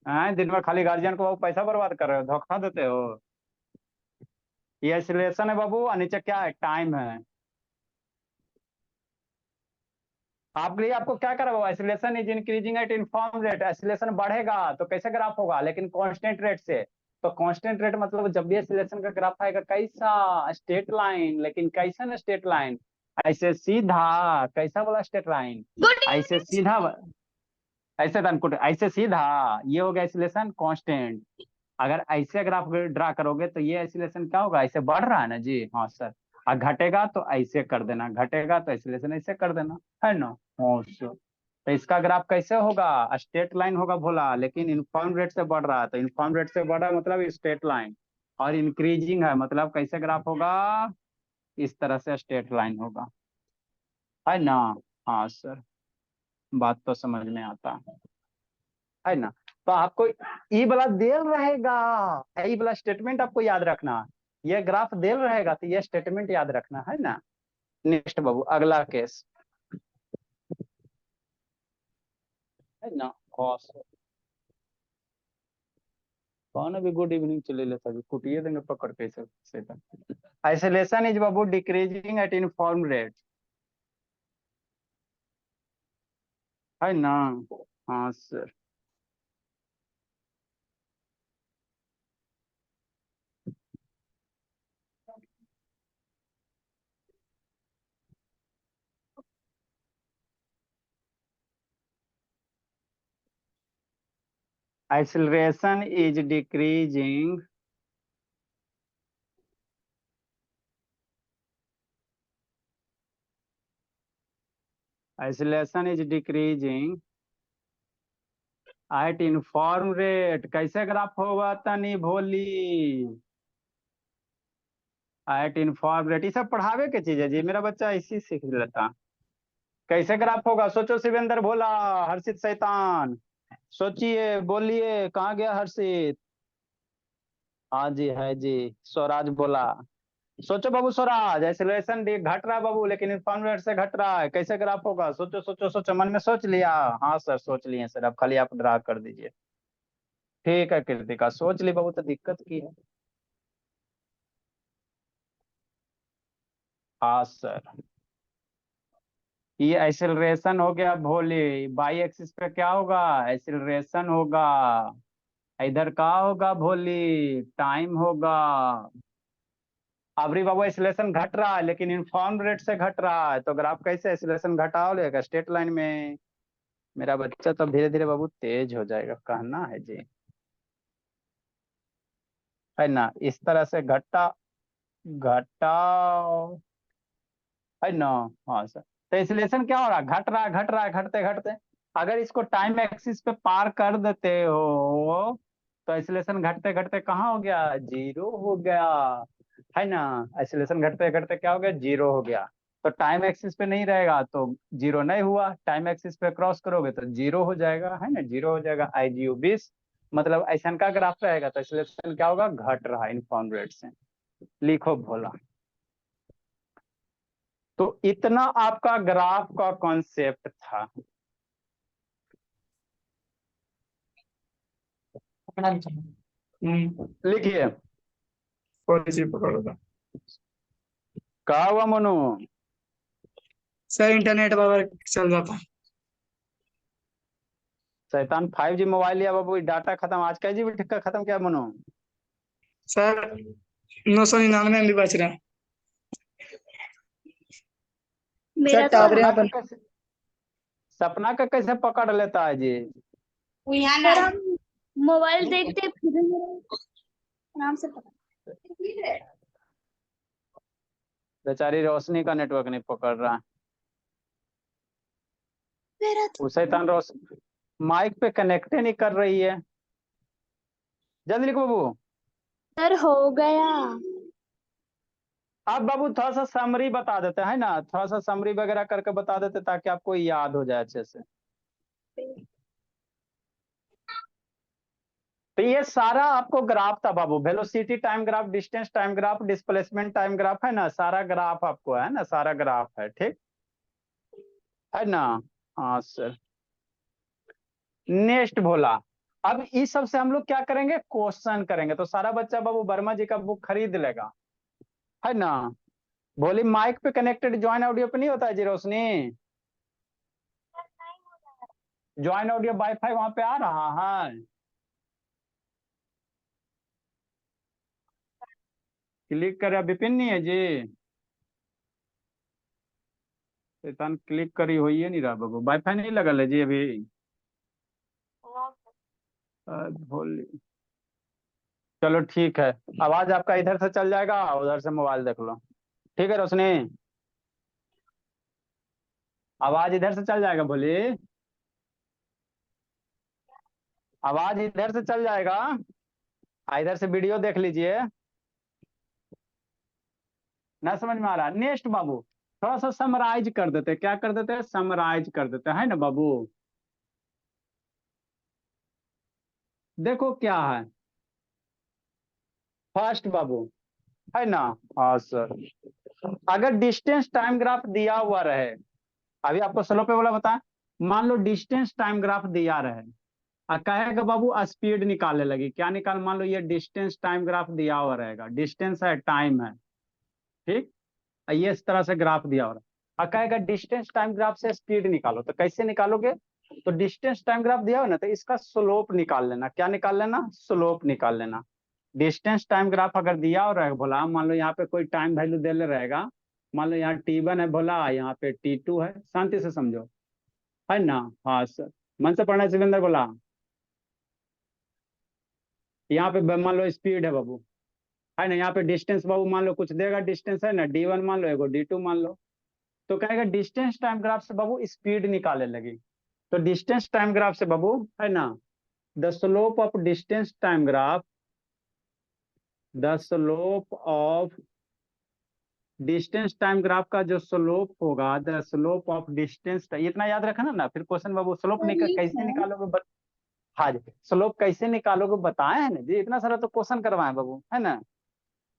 हैं, दिन भर खाली गार्जियन को पैसा बर्बाद कर रहे हो, धोखा देते हो। ये एक्सीलरेशन है बाबू, और नीचे क्या है, टाइम है। आपके लिए आपको क्या करा हुआ, acceleration is increasing at uniform rate, acceleration बढ़ेगा तो कैसे ग्राफ होगा, लेकिन कांस्टेंट रेट से। तो कांस्टेंट रेट मतलब जब भी एक्सीलरेशन का ग्राफ आएगा कैसा, स्ट्रेट लाइन, लेकिन कैसा ना स्ट्रेट लाइन, ऐसे सीधा, कैसा बोला स्ट्रेट लाइन, गुड ऐसे इवनिंग। सीधा, ऐसे धनकुट ऐसे सीधा, ये हो गया एक्सीलरेशन कांस्टेंट। अगर ऐसे अगर आप ड्रा करोगे तो ये एक्सीलरेशन क्या होगा, ऐसे बढ़ रहा है ना जी, हाँ सर। और घटेगा तो ऐसे कर देना, घटेगा तो एक्सीलरेशन ऐसे कर देना, है ना। हाँ सर। तो इसका ग्राफ कैसे होगा, स्ट्रेट लाइन होगा भोला, लेकिन यूनिफॉर्म रेट से बढ़ रहा है, तो यूनिफॉर्म रेट से बढ़ रहा है मतलब स्ट्रेट लाइन, और इंक्रीजिंग है मतलब कैसे ग्राफ होगा, इस तरह से स्ट्रेट लाइन होगा, है ना। हाँ सर, बात तो समझ में आता है ना। तो आपको ई वाला देल रहेगा, ई वाला स्टेटमेंट आपको याद रखना, ये ग्राफ देल रहेगा तो ये स्टेटमेंट याद रखना, है ना। नेक्स्ट बाबू, अगला केस, है ना। कॉस, कौन अभी गुड इवनिंग चले लेता अभी कुटिए देंगे पकड़ के से। Isolation is Babu decreasing eight uniform rate, है ना। हाँ sir. acceleration is decreasing acceleration is decreasing at uniform rate, कैसे ग्राफ होगा तनी भोली, एट यूनिफॉर्म रेट, ये सब पढ़ावे के चीज है जी, मेरा बच्चा इसी सीख लेता। कैसे ग्राफ होगा, सोचो शिवेंद्र भोला, हर्षित शैतान, सोचिए बोलिए, कहाँ गया हर्षित, हाँ जी है जी, स्वराज बोला, सोचो बाबू स्वराज, एक्सेलरेशन घट रहा है बाबू, लेकिन यूनिफॉर्म रेट से घट रहा है, कैसे ग्राफ होगा? सोचो सोचो सोचो, मन में सोच लिया? हाँ सर सोच लिए सर, अब खाली आप ड्रा कर दीजिए। ठीक है कृतिका, सोच ली बाबू, तो दिक्कत की है। हाँ सर, ये एक्सेलरेशन हो गया भोले, बाई एक्सिस पे क्या होगा? एक्सेलरेशन होगा। इधर क्या होगा भोली? टाइम होगा। अभी बाबू एक्सेलरेशन घट रहा है, लेकिन यूनिफॉर्म रेट से घट रहा है, तो ग्राफ कैसे एक्सेलरेशन घटाओ लेगा? स्ट्रेट लाइन में। मेरा बच्चा तो धीरे धीरे बाबू तेज हो जाएगा, कहना है जी, है ना? इस तरह से घटा घटाओ, है ना? हाँ सर। तो एक्सेलरेशन क्या हो रहा है? घट रहा है घट रहा है, घटते घटते अगर इसको टाइम एक्सिस पे पार कर देते हो, तो एक्सेलरेशन घटते घटते कहाँ हो गया? जीरो हो गया, है ना? एक्सेलरेशन घटते घटते क्या हो गया? जीरो हो गया। तो टाइम एक्सिस पे नहीं रहेगा तो जीरो नहीं हुआ, टाइम एक्सिस पे क्रॉस करोगे तो जीरो हो जाएगा, है ना? जीरो हो जाएगा, IGU 20, मतलब ऐसा का ग्राफ रहेगा, तो एक्सेलरेशन क्या होगा? घट रहा है यूनिफॉर्म रेट से। लिखो भोला। तो इतना आपका ग्राफ का कॉन्सेप्ट था। लिखिए। पॉलिसी पकड़ो था। कहा हुआ मनु? सर इंटरनेट बाबा चल रहा था। शैतान 5G मोबाइल लिया बाबू, डाटा खत्म, आज का जीबी ठिक्का खत्म किया मनु। सर 999 भी बच रहा है। सर टावरे सपना यहाँ का पर। कैसे, सपना का कैसे पकड़ लेता है जी? सर हम मोबाइल देखते फिर आराम से पकड़। बेचारी रोशनी का नेटवर्क नहीं पकड़ रहा है। मेरा वो शैतान रोशनी माइक पे कनेक्ट ही नहीं कर रही है। जल्दी लिखो बाबू। सर हो गया। आप बाबू थोड़ा सा समरी बता देते हैं ना, थोड़ा सा समरी वगैरह करके बता देते ताकि आपको याद हो जाए अच्छे से। तो ये सारा आपको ग्राफ था बाबू, velocity time graph, distance time graph, displacement time graph, है ना? सारा ग्राफ आपको है ना, सारा ग्राफ है, ठीक है ना? हाँ सर। नेक्स्ट भोला, अब इस सब से हम लोग क्या करेंगे? क्वेश्चन करेंगे। तो सारा बच्चा बाबू वर्मा जी का बुक खरीद लेगा, है ना? बोली माइक पे कनेक्टेड ज्वाइन ऑडियो पे नहीं होता है जी रोशनी? ज्वाइन ऑडियो वाईफाई वहां पे आ रहा है? क्लिक करे, विपिन नहीं है जी? शैतान क्लिक करी हुई है नहीं रहा बाबू, वाईफाई नहीं लगल है जी अभी? भोली, चलो ठीक है। आवाज आपका इधर से चल जाएगा, उधर से मोबाइल देख लो, ठीक है रोशनी? आवाज इधर से चल जाएगा बोली, आवाज इधर से चल जाएगा। इधर से वीडियो देख लीजिए। ना समझ में आ रहा? नेक्स्ट बाबू, थोड़ा सा समराइज कर देते, क्या कर देते? समराइज कर देते हैं ना बाबू। देखो क्या है फर्स्ट बाबू, है ना? हाँ सर। अगर डिस्टेंस टाइम ग्राफ दिया हुआ रहे, अभी आपको स्लो पे बोला बताएं, मान लो डिस्टेंस टाइम ग्राफ दिया रहे, कहेगा बाबू स्पीड निकालने लगी, क्या निकाल? मान लो ये डिस्टेंस टाइम ग्राफ दिया हुआ रहेगा, डिस्टेंस है टाइम है, ठीक? ये इस तरह से ग्राफ दिया हो रहा है, कहेगा डिस्टेंस टाइम ग्राफ से स्पीड निकालो, तो कैसे निकालोगे? तो डिस्टेंस टाइम ग्राफ दिया हो ना, तो इसका स्लोप निकाल लेना। क्या निकाल लेना? स्लोप निकाल लेना। डिस्टेंस टाइम ग्राफ अगर दिया हो रहेगा भोला, मान लो यहाँ पे कोई टाइम वैल्यू दे ले रहेगा, मान लो यहाँ T1 है भोला, यहाँ पे T2 है, शांति से समझो, है ना? हाँ सर, मन से पढ़ना शिवेंद्र बोला। यहाँ पे मान लो स्पीड है बाबू, है ना? यहाँ पे डिस्टेंस बाबू मान लो कुछ देगा, डिस्टेंस है ना, D1 मान लो, एगो D2 मान लो। तो कहेगा डिस्टेंस टाइम ग्राफ से बाबू स्पीड निकालने लगी, तो डिस्टेंस टाइम ग्राफ से बाबू, है ना, the slope of distance time graph, the slope of distance time graph का जो स्लोप होगा, द स्लोप ऑफ डिस्टेंस, इतना याद रखना ना, फिर क्वेश्चन बाबू स्लोप कैसे निकालोगे हाँ जी, स्लोप कैसे निकालोगे बताए हैं ना जी, इतना सारा तो क्वेश्चन करवाए बाबू, है ना?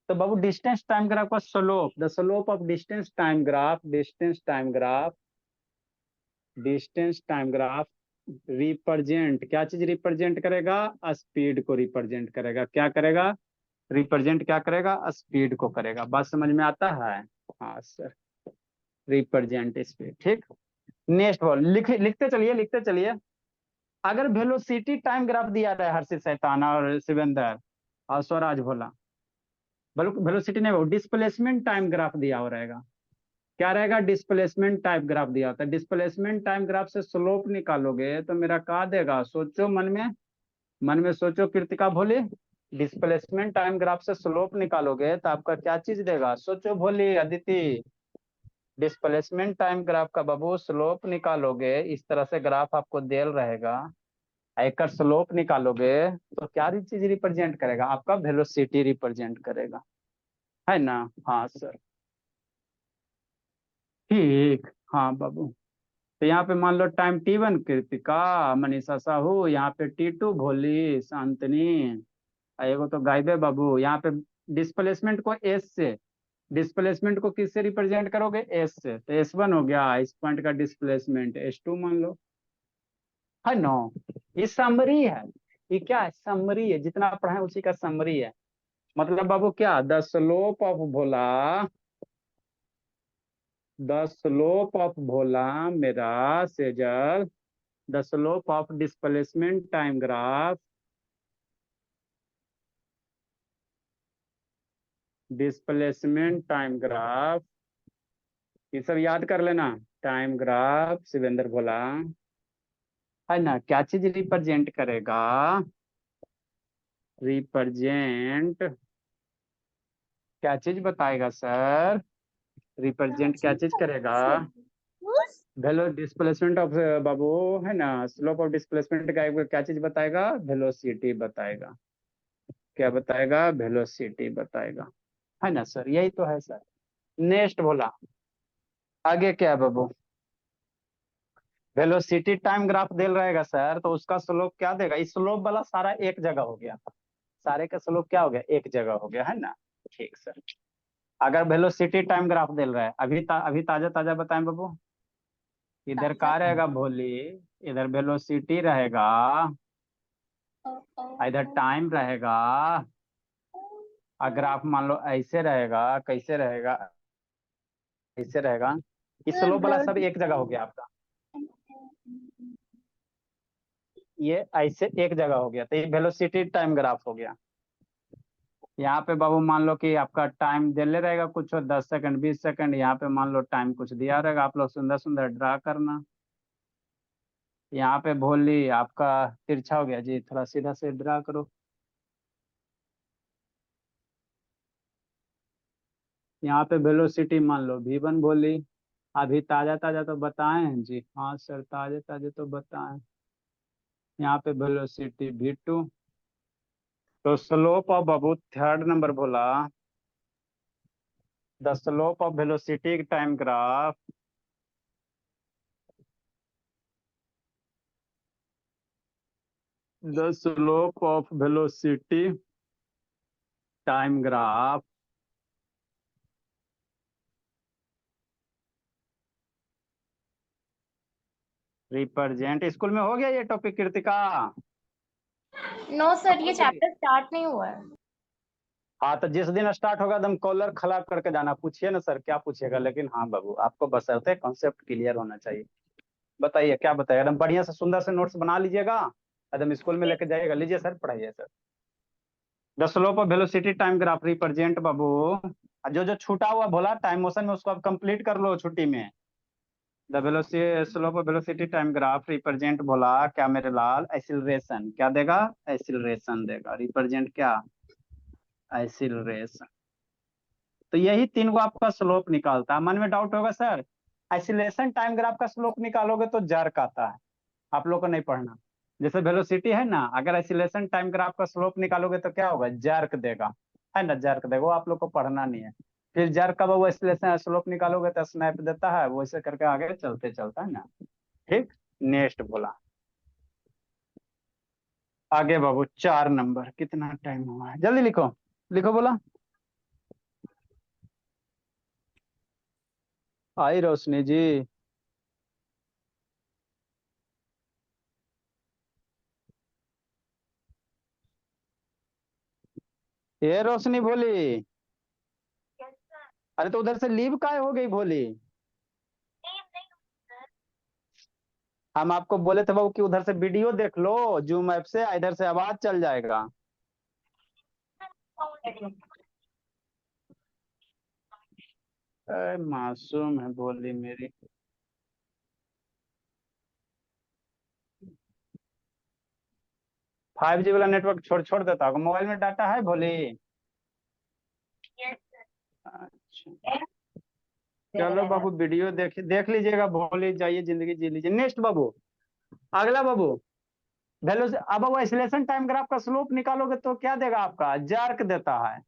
तो बाबू डिस्टेंस टाइम ग्राफ का slope, the slope of distance time graph, distance time graph represent, क्या चीज रिप्रेजेंट करेगा? स्पीड को रिप्रेजेंट करेगा। क्या करेगा? रिप्रेजेंट क्या करेगा? स्पीड को करेगा। बात समझ में आता है? हाँ सर, रिप्रेजेंट स्पीड। ठीक, नेक्स्ट बॉल लिखते चलिए, लिखते चलिए। अगर वेलोसिटी टाइम ग्राफ दिया रहा है हर्षित सैताना और शिवेंद्र और स्वराज भोला, वेलोसिटी नहीं, वो डिस्प्लेसमेंट टाइम ग्राफ दिया हो रहेगा। क्या रहेगा? डिस्प्लेसमेंट टाइप ग्राफ दिया होता है। डिस्प्लेसमेंट टाइम ग्राफ से स्लोप निकालोगे तो मेरा क्या देगा? सोचो मन में, मन में सोचो कृतिका भोली। डिस्प्लेसमेंट टाइम ग्राफ से स्लोप निकालोगे तो आपका क्या चीज देगा? सोचो भोली, अदिति। डिस्प्लेसमेंट टाइम ग्राफ का बाबू स्लोप निकालोगे, इस तरह से ग्राफ आपको देल रहेगा, एक स्लोप निकालोगे तो क्या चीज रिप्रेजेंट करेगा? आपका वेलोसिटी रिप्रेजेंट करेगा, है ना? हाँ सर, ठीक। हाँ बाबू, तो यहाँ पे मान लो टाइम T1 कृतिका, मनीषा साहू, यहाँ पे T2 भोली, शांतनी, एगो तो गायबे बाबू। यहाँ पे डिस्प्लेसमेंट को एस से, डिस्प्लेसमेंट को किससे रिप्रेजेंट करोगे? एस से। तो S1 हो गया इस पॉइंट का डिस्प्लेसमेंट, S2 मान लो, है नो? ये समरी है, ये क्या है? समरी है, जितना पढ़ा है उसी का समरी है। मतलब बाबू क्या? The slope of Bhola, the slope of Bhola मेरा Sejal, the slope of displacement time graph, displacement time graph, ये सब याद कर लेना। टाइम ग्राफ शिवेंद्र भोला, है ना? क्या चीज रिप्रेजेंट करेगा? रिप्रेजेंट क्या चीज बताएगा सर? रिप्रेजेंट क्या चीज करेगा? वेलो डिस्प्लेसमेंट ऑफ बाबू, है ना? स्लोप ऑफ डिस्प्लेसमेंट का क्या चीज बताएगा? वेलोसिटी बताएगा। क्या बताएगा? वेलोसिटी बताएगा, है ना सर? यही तो है सर। नेक्स्ट बोला, आगे क्या है बाबू? वेलोसिटी टाइम ग्राफ दे रहेगा सर, तो उसका स्लोप क्या देगा? इस स्लोप वाला सारा एक जगह हो गया, सारे का स्लोप क्या हो गया? एक जगह हो गया, है ना? ठीक सर। अगर वेलोसिटी टाइम ग्राफ दे रहा है, अभी ताजा ताजा बताएं बाबू। इधर क्या रहेगा भोली? इधर वेलोसिटी रहेगा, इधर टाइम रहेगा। अगर आप मान लो ऐसे रहेगा, कैसे रहेगा? ऐसे रहेगा। इस स्लोप वाला सब एक जगह हो गया आपका, ये ऐसे एक जगह हो गया, तो ये वेलोसिटी टाइम ग्राफ हो गया। यहाँ पे बाबू मान लो कि आपका टाइम दिले रहेगा कुछ 10 सेकंड 20 सेकंड, यहाँ पे मान लो टाइम कुछ दिया रहेगा, आप लोग सुंदर सुंदर ड्रा करना। यहाँ पे भोली आपका तिरछा हो गया जी, थोड़ा सीधा से ड्रा करो। यहाँ पे वेलोसिटी मान लो V1 भोली, अभी ताजा ताजा तो बताए हैं जी, हाँ सर ताजे ताजे तो बताए। यहाँ पे वेलोसिटी V2, तो स्लोप ऑफ बाबू थर्ड नंबर बोला, the slope of velocity time graph, the slope of velocity time graph represent, school में हो गया ये टॉपिक कृतिका? नो सर, ये चैप्टर स्टार्ट नहीं हुआ है। हाँ, तो जिस दिन स्टार्ट होगा एकदम कॉलर खला करके जाना, पूछिए ना सर क्या पूछिएगा, लेकिन हाँ बाबू आपको बशर्ते कॉन्सेप्ट क्लियर होना चाहिए। बताइए क्या बताइए, एकदम बढ़िया से सुंदर से नोट्स बना लीजिएगा, एकदम स्कूल में लेके जाइएगा। लीजिए सर, पढ़ाइए sir. The slope of velocity time graph represent बाबू, जो जो छूटा हुआ बोला टाइम मोशन में, उसको आप कंप्लीट कर लो छुट्टी में। The velocity slope of velocity time graph represent बोला क्या मेरे लाल? एक्सीलरेशन। क्या देगा? एक्सीलरेशन देगा। रिप्रेजेंट क्या? एक्सीलरेशन। तो यही तीन को आपका स्लोप निकालता है। मन में डाउट होगा सर, एक्सीलरेशन टाइम ग्राफ का स्लोप निकालोगे तो जर्क आता है, आप लोग को नहीं पढ़ना। जैसे वेलोसिटी है ना, अगर एक्सीलरेशन टाइम ग्राफ का स्लोप निकालोगे तो क्या होगा? जर्क देगा, है ना? जर्क देगा, वो आप लोग को पढ़ना नहीं है। फिर जर्क का वो एक्सीलरेशन स्लोप निकालोगे तो स्नैप देता है, वो ऐसे करके आगे चलते चलता है ना। ठीक, नेक्स्ट बोला आगे बाबू 4 नंबर, कितना टाइम हुआ है? जल्दी लिखो, लिखो बोला। आई रोशनी जी। ये रोशनी भोली। अरे तो उधर से लीव काहे हो गई भोली? हम आपको बोले थे बाबू कि उधर से वीडियो देख लो जूम ऐप से, इधर से आवाज चल जाएगा। मासूम है भोली मेरी। 5G वाला नेटवर्क छोड़ छोड़ देता होगा। मोबाइल में डाटा है भोली? अच्छा, चलो बाबू वीडियो देख लीजिएगा भोली, जाइए जिंदगी जी लीजिए। नेक्स्ट बाबू, अगला बाबू, वैल्यू। अब वो एक्सीलरेशन टाइम ग्राफ का स्लोप निकालोगे तो क्या देगा आपका? जर्क देता है।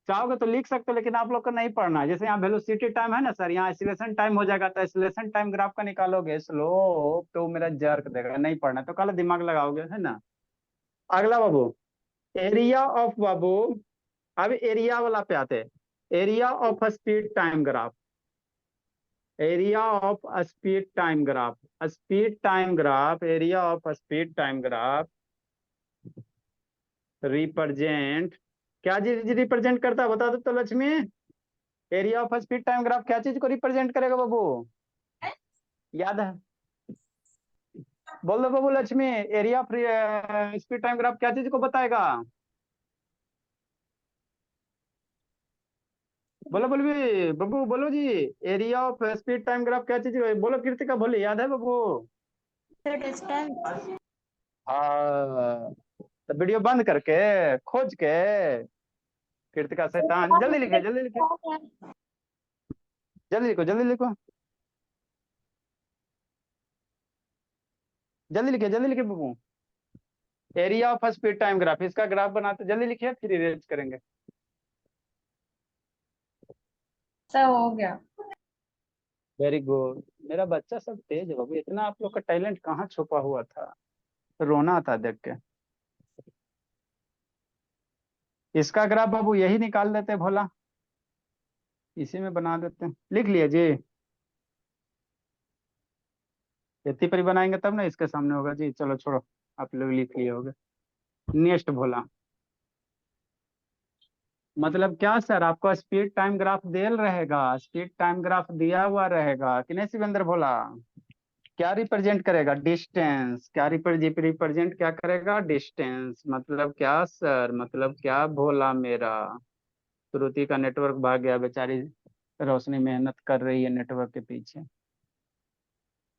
चाहोगे तो लिख सकते हो, लेकिन आप लोग को नहीं पढ़ना है। जैसे यहाँ वेलोसिटी टाइम है ना सर, यहाँ एक्सीलरेशन टाइम हो जाएगा, तो एक्सीलरेशन टाइम ग्राफ का निकालोगे स्लोप तो मेरा जर्क देगा। नहीं पढ़ना तो कल दिमाग लगाओगे, है ना। अगला बाबू, एरिया ऑफ बाबू। अब एरिया वाला पे आते हैं। Area of speed time graph. Area of speed time graph. Speed time graph, area of speed time graph represent, क्या चीज रिप्रेजेंट करता है बता दो तो Lakshmi. Area of speed time graph क्या चीज को रिप्रेजेंट करेगा बाबू? याद है? बोल दो बाबू Lakshmi, area of speed time graph क्या चीज को बताएगा? बोलो बोलो भी बाबू, बोलो जी। Area of speed time graph क्या चीज, बोलो कृतिका, बोले याद है बाबू? The distance. हाँ, तो वीडियो बंद करके खोज के कृतिका शैतान, जल्दी लिखे जल्दी लिखे, जल्दी लिखो जल्दी लिखो, जल्दी लिखे बाबू। Area of speed time graph, इसका ग्राफ बनाते जल्दी लिखिए, फिर इरेज करेंगे। सब हो गया। वेरी गुड, मेरा बच्चा सब तेज है बाबू। इतना आप लोग का टैलेंट कहाँ छुपा हुआ था, रोना आता देख के। इसका ग्राफ बाबू यही निकाल देते भोला, इसी में बना देते हैं। लिख लिया जी, इतनी परी बनाएंगे तब ना इसके सामने होगा जी। चलो छोड़ो, आप लोग लिख लिए होगे। नेक्स्ट भोला, मतलब क्या सर, आपको स्पीड टाइम ग्राफ देल रहेगा, स्पीड टाइम ग्राफ दिया हुआ रहेगा कि नहीं शिवेंद्र भोला? क्या रिप्रेजेंट करेगा? डिस्टेंस। क्या रिप्रेजेंट क्या करेगा? डिस्टेंस। मतलब क्या सर, मतलब क्या भोला मेरा? श्रुति का नेटवर्क भाग गया बेचारी, रोशनी मेहनत कर रही है नेटवर्क के पीछे।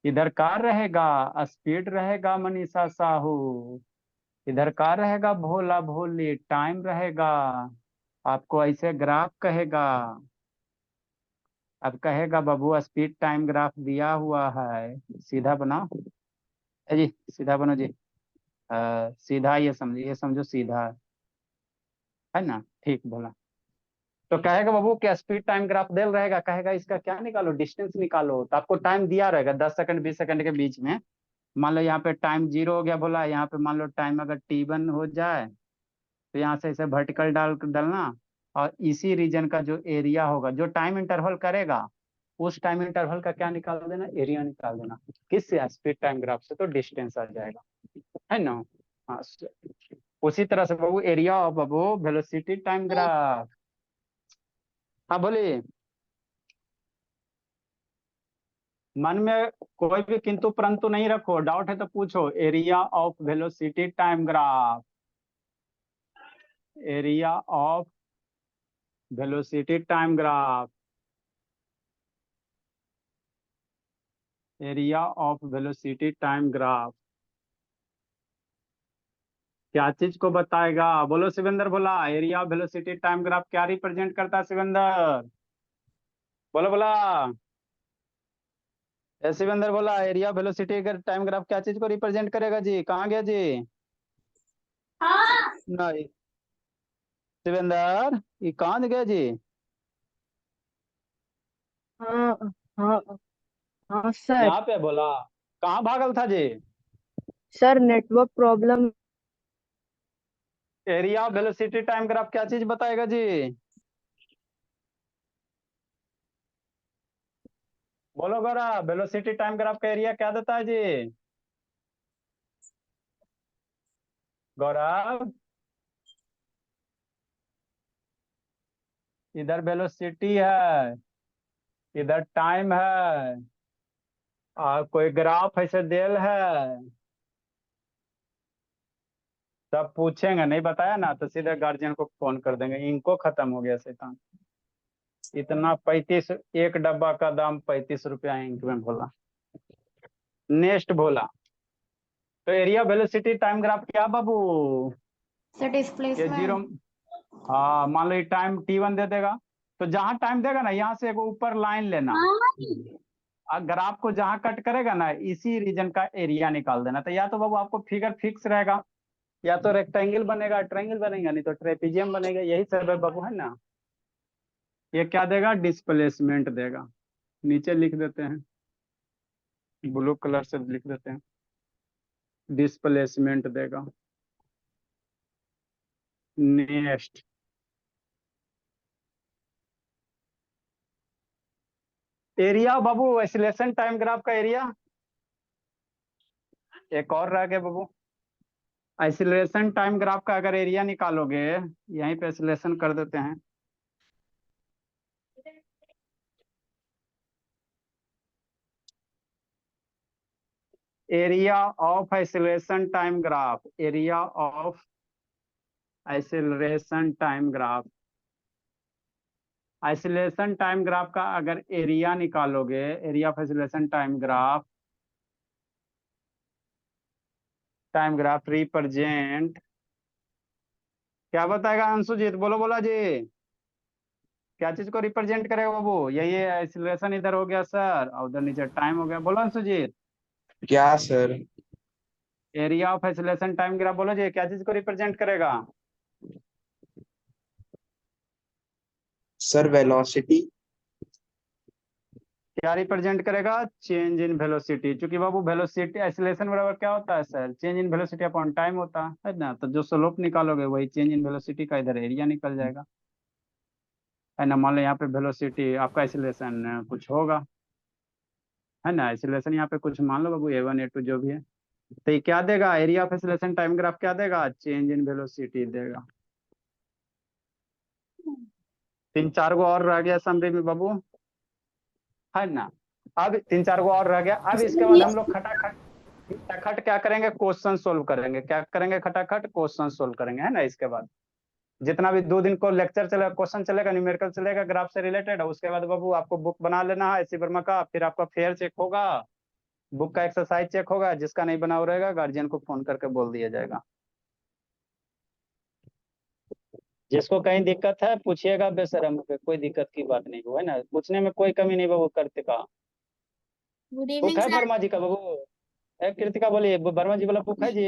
इधर कार रहेगा, स्पीड रहेगा मनीषा साहू। इधर कार रहेगा भोला भोली, टाइम रहेगा। आपको ऐसे ग्राफ कहेगा। अब कहेगा बाबू स्पीड टाइम ग्राफ दिया हुआ है, सीधा बनाओ। जी सीधा बनो जी। सीधा, ये समझो सीधा, है ना? ठीक बोला। तो कहेगा बाबू कि स्पीड टाइम ग्राफ देल रहेगा, कहेगा इसका क्या निकालो? डिस्टेंस निकालो। तो आपको टाइम दिया रहेगा 10 सेकंड 20 सेकंड के बीच में। मान लो यहाँ पे टाइम 0 हो गया बोला, यहाँ पे मान लो टाइम अगर T1 हो जाए, तो यहाँ से इसे वर्टिकल डालना। और इसी रीजन का जो एरिया होगा, जो टाइम इंटरवल करेगा, उस टाइम इंटरवल का क्या निकाल देना? एरिया निकाल देना। किससे? स्पीड टाइम ग्राफ से। तो डिस्टेंस आ जाएगा, है ना। हाँ, उसी तरह से बाबू एरिया ऑफ बाबू वेलोसिटी टाइम ग्राफ। हाँ बोलिए। मन में कोई भी किंतु परंतु नहीं रखो, डाउट है तो पूछो। Area of velocity time graph, area of velocity time graph, area of velocity time graph क्या चीज को बताएगा? बोलो शिवेंद्र बोला, area of velocity time graph क्या रिप्रेजेंट करता है शिवेंद्र? बोलो बोला। शिवेंद्र बोला एरिया वेलोसिटी टाइम ग्राफ क्या चीज को रिप्रेजेंट करेगा जी? कहाँ गया जी? हाँ। नहीं, शिवेंद्र ये कहाँ गया जी? हाँ हाँ हाँ सर। यहाँ पे बोला, कहाँ भागल था जी? Sir network problem. Area velocity time graph क्या चीज बताएगा जी? बोलो गौरव, वेलोसिटी टाइम ग्राफ का एरिया क्या देता है जी? गौरव, इधर वेलोसिटी है, इधर टाइम है, और कोई ग्राफ ऐसे देल है। सब पूछेंगे, नहीं बताया ना तो सीधे गार्जियन को फोन कर देंगे, इनको खत्म हो गया शैतान। इतना 35, एक डब्बा का दाम 35 रुपया इंक में बोला। नेक्स्ट बोला तो एरिया वेलोसिटी टाइम ग्राफ क्या बाबू? सर ये डिस्प्लेसमेंट। जीरो। हाँ, मान लो ये टाइम T1 दे देगा, तो जहां टाइम देगा ना यहाँ से एगो ऊपर लाइन लेना, ग्राफ को जहां कट करेगा ना इसी रीजन का एरिया निकाल देना। तो या तो बाबू आपको फिगर फिक्स रहेगा, या तो रेक्टेंगल बनेगा, ट्रायंगल बनेगा, नहीं तो ट्रेपेजियम बनेगा, यही सब है बाबू, है ना। ये क्या देगा? डिस्प्लेसमेंट देगा। नीचे लिख देते हैं, ब्लू कलर से लिख देते हैं, डिस्प्लेसमेंट देगा। नेक्स्ट, एरिया बाबू, एक्सीलरेशन टाइम ग्राफ का एरिया। एक और रह गया बाबू, एक्सीलरेशन टाइम ग्राफ का अगर एरिया निकालोगे, यहीं पे एक्सीलरेशन कर देते हैं। Area of acceleration time graph, area of acceleration time graph, acceleration time graph का अगर एरिया निकालोगे, area of acceleration time graph represent, क्या बताएगा अंशुजीत? बोलो बोला जी, क्या चीज को रिप्रेजेंट करेगा बाबू? यही एक्सीलरेशन इधर हो गया सर, और उधर नीचे टाइम हो गया। बोलो अंशुजीत, क्या sir? Area of acceleration time graph बोलो जी, क्या चीज को रिप्रेजेंट करेगा? Sir velocity. क्या रिप्रेजेंट करेगा? Change in velocity. क्योंकि बाबू वेलोसिटी एक्सीलरेशन बराबर क्या होता है sir? Change in velocity upon time होता है ना। तो जो स्लोप निकालोगे वही चेंज इन वेलोसिटी का इधर एरिया निकल जाएगा, है ना। मान लो यहाँ पे वेलोसिटी आपका एक्सीलरेशन कुछ होगा, है ना। एक्सीलरेशन यहाँ पे कुछ मान लो बाबू A1 A2 जो भी है, तो ये क्या देगा? Area of acceleration time graph क्या देगा? चेंज इन वेलोसिटी देगा। तीन चार गो और रह गया समरी में बाबू, है ना। अब तीन चार गो और रह गया। अब इसके बाद हम लोग खटाखट खटाखट क्या करेंगे? क्वेश्चन सोल्व करेंगे। क्या करेंगे? खटाखट क्वेश्चन सोल्व करेंगे, है ना। इसके बाद जितना भी 2 दिन को लेक्चर चलेगा, क्वेश्चन चलेगा, न्यूमेरिकल चलेगा, ग्राफ से रिलेटेड, उसके बाद बाबू आपको बुक बना लेना है इसी वर्मा का। फिर आपका फेयर चेक होगा, बुक का एक्सरसाइज चेक होगा, जिसका नहीं बना हो रहेगा गार्जियन को फोन करके बोल दिया जाएगा। जिसको कहीं दिक्कत है पूछिएगा बेशरम पे, कोई दिक्कत की बात नहीं हो, है ना। पूछने में कोई कमी नहीं बाबू। करते का गुड बुक इवनिंग है सर। वर्मा जी का बाबू? कृतिका बोलिए, वर्मा जी वाला बुक है जी?